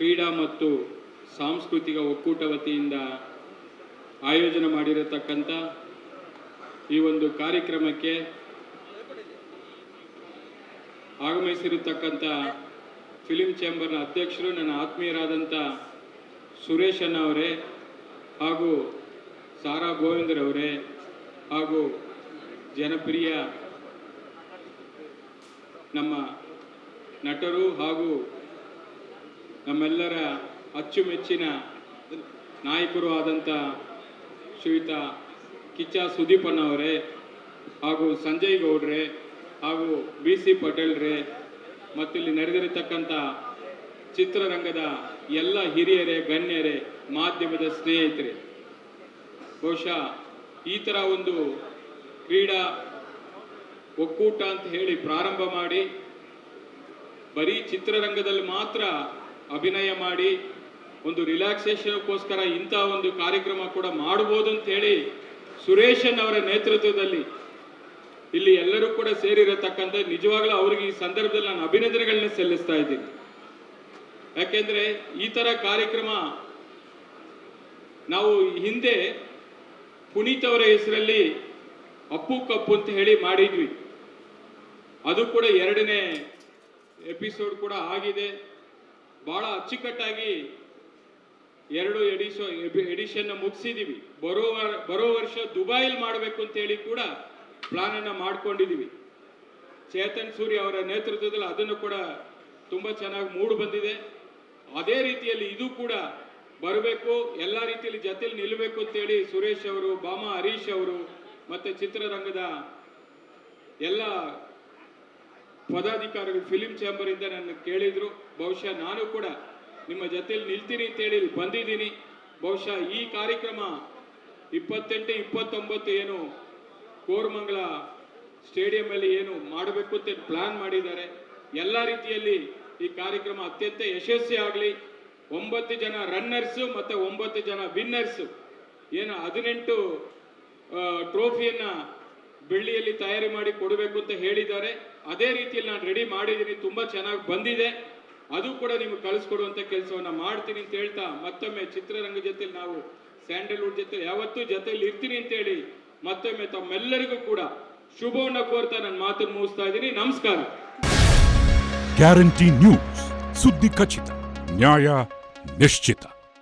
ಕ್ರೀಡಾ ಮತ್ತು ಸಾಂಸ್ಕೃತಿಕ ಒಕ್ಕೂಟ ವತಿಯಿಂದ ಆಯೋಜನೆ ಮಾಡಿರತಕ್ಕಂಥ ಈ ಒಂದು ಕಾರ್ಯಕ್ರಮಕ್ಕೆ ಆಗಮಿಸಿರತಕ್ಕಂಥ ಫಿಲಿಂ ಚೇಂಬರ್ನ ಅಧ್ಯಕ್ಷರು ನನ್ನ ಆತ್ಮೀಯರಾದಂಥ ಸುರೇಶ್ ಅಣ್ಣ ಅವರೇ ಹಾಗೂ ಸಾರಾ ಗೋವಿಂದರವರೇ ಹಾಗೂ ಜನಪ್ರಿಯ ನಮ್ಮ ನಟರು ಹಾಗೂ ನಮ್ಮೆಲ್ಲರ ಅಚ್ಚುಮೆಚ್ಚಿನ ನಾಯಕರು ಆದಂಥ ಶ್ರೀಯುತ ಕಿಚ್ಚ ಸುದೀಪಣ್ಣವರೇ ಹಾಗೂ ಸಂಜಯ್ ಗೌಡ್ರೆ ಹಾಗೂ BC ಪಟೇಲ್ರೇ ಮತ್ತಿಲ್ಲಿ ನಡೆದಿರತಕ್ಕಂಥ ಚಿತ್ರರಂಗದ ಎಲ್ಲ ಹಿರಿಯರೇ ಗಣ್ಯರೇ ಮಾಧ್ಯಮದ ಸ್ನೇಹಿತರೆ, ಬಹುಶಃ ಈ ಥರ ಒಂದು ಕ್ರೀಡಾ ಒಕ್ಕೂಟ ಅಂತ ಹೇಳಿ ಪ್ರಾರಂಭ ಮಾಡಿ ಬರೀ ಚಿತ್ರರಂಗದಲ್ಲಿ ಮಾತ್ರ ಅಭಿನಯ ಮಾಡಿ ಒಂದು ರಿಲ್ಯಾಕ್ಸೇಷನ್ಗೋಸ್ಕರ ಇಂಥ ಒಂದು ಕಾರ್ಯಕ್ರಮ ಕೂಡ ಮಾಡ್ಬೋದು ಅಂತ ಹೇಳಿ ಸುರೇಶನ್ ಅವರ ನೇತೃತ್ವದಲ್ಲಿ ಇಲ್ಲಿ ಎಲ್ಲರೂ ಕೂಡ ಸೇರಿರತಕ್ಕಂಥ ನಿಜವಾಗ್ಲೂ ಅವರಿಗೆ ಈ ಸಂದರ್ಭದಲ್ಲಿ ನಾನು ಅಭಿನಂದನೆಗಳನ್ನ ಸಲ್ಲಿಸ್ತಾ ಇದ್ದೀನಿ. ಯಾಕೆಂದ್ರೆ ಈ ತರ ಕಾರ್ಯಕ್ರಮ ನಾವು ಹಿಂದೆ ಪುನೀತ್ ಅವರ ಹೆಸರಲ್ಲಿ ಅಪ್ಪು ಕಪ್ಪು ಅಂತ ಹೇಳಿ ಮಾಡಿದ್ವಿ. ಅದು ಕೂಡ 2ನೇ ಎಪಿಸೋಡ್ ಕೂಡ ಆಗಿದೆ. ಬಹಳ ಅಚ್ಚುಕಟ್ಟಾಗಿ 2 ಎಡಿಷನ್ ಮುಗಿಸಿದೀವಿ. ಬರೋ ವರ್ಷ ದುಬೈಲ್ ಮಾಡಬೇಕು ಅಂತ ಹೇಳಿ ಕೂಡ ಪ್ಲಾನ್ ಅನ್ನ ಮಾಡ್ಕೊಂಡಿದೀವಿ. ಚೇತನ್ ಸೂರ್ಯ ಅವರ ನೇತೃತ್ವದಲ್ಲಿ ಅದನ್ನು ಕೂಡ ತುಂಬಾ ಚೆನ್ನಾಗಿ ಮೂಡ್ ಬಂದಿದೆ. ಅದೇ ರೀತಿಯಲ್ಲಿ ಇದು ಕೂಡ ಬರಬೇಕು, ಎಲ್ಲ ರೀತಿಯಲ್ಲಿ ಜೊತೆಲಿ ನಿಲ್ಲಬೇಕು ಅಂತೇಳಿ ಸುರೇಶ್ ಅವರು, ಬಾಮಾ ಹರೀಶ್ ಅವರು ಮತ್ತೆ ಚಿತ್ರರಂಗದ ಎಲ್ಲ ಪದಾಧಿಕಾರಿಗಳು ಫಿಲಿಂ ಚೇಂಬರ್ ಇಂದ ನನ್ನ ಕೇಳಿದ್ರು. ಬಹುಶಃ ನಾನು ಕೂಡ ನಿಮ್ಮ ಜೊತೆಲಿ ನಿಲ್ತೀನಿ ಅಂತೇಳಿ ಬಂದಿದ್ದೀನಿ. ಬಹುಶಃ ಈ ಕಾರ್ಯಕ್ರಮ 28, 29 ಏನು ಕೋರಮಂಗಲ ಸ್ಟೇಡಿಯಂ ಅಲ್ಲಿ ಏನು ಮಾಡಬೇಕು ಅಂತ ಪ್ಲಾನ್ ಮಾಡಿದ್ದಾರೆ. ಎಲ್ಲ ರೀತಿಯಲ್ಲಿ ಈ ಕಾರ್ಯಕ್ರಮ ಅತ್ಯಂತ ಯಶಸ್ವಿ ಆಗಲಿ. 9 ಜನ ರನ್ನರ್ಸ್ ಮತ್ತೆ 9 ಜನ ವಿನ್ನರ್ಸ್ ಏನು 18 ಟ್ರೋಫಿಯನ್ನ ಬೆಳ್ಳಿಯಲ್ಲಿ ತಯಾರಿ ಮಾಡಿ ಕೊಡಬೇಕು ಅಂತ ಹೇಳಿದ್ದಾರೆ. ಅದೇ ರೀತಿಯಲ್ಲಿ ನಾನು ರೆಡಿ ಮಾಡಿದ್ದೀನಿ, ತುಂಬಾ ಚೆನ್ನಾಗಿ ಬಂದಿದೆ. ಅದು ಕೂಡ ನಿಮ್ಗೆ ಕಳಿಸ್ಕೊಡುವಂತ ಕೆಲಸವನ್ನ ಮಾಡ್ತೀನಿ ಅಂತ ಹೇಳ್ತಾ ಮತ್ತೊಮ್ಮೆ ಚಿತ್ರರಂಗ ಜೊತೆ ನಾವು ಸ್ಯಾಂಡಲ್ವುಡ್ ಜೊತೆ ಯಾವತ್ತೂ ಜೊತೆಲಿ ಇರ್ತೀನಿ ಅಂತ ಹೇಳಿ ಮತ್ತೊಮ್ಮೆ ತಮ್ಮೆಲ್ಲರಿಗೂ ಕೂಡ ಶುಭವನ್ನ ಕೋರ್ತಾ ನನ್ನ ಮಾತನ್ನು ಮುಗಿಸ್ತಾ ಇದ್ದೀನಿ. ನಮಸ್ಕಾರ. ಗ್ಯಾರಂಟಿ ನ್ಯೂಸ್, ಸುದ್ದಿ ಖಚಿತ, ನ್ಯಾಯ ನಿಶ್ಚಿತ.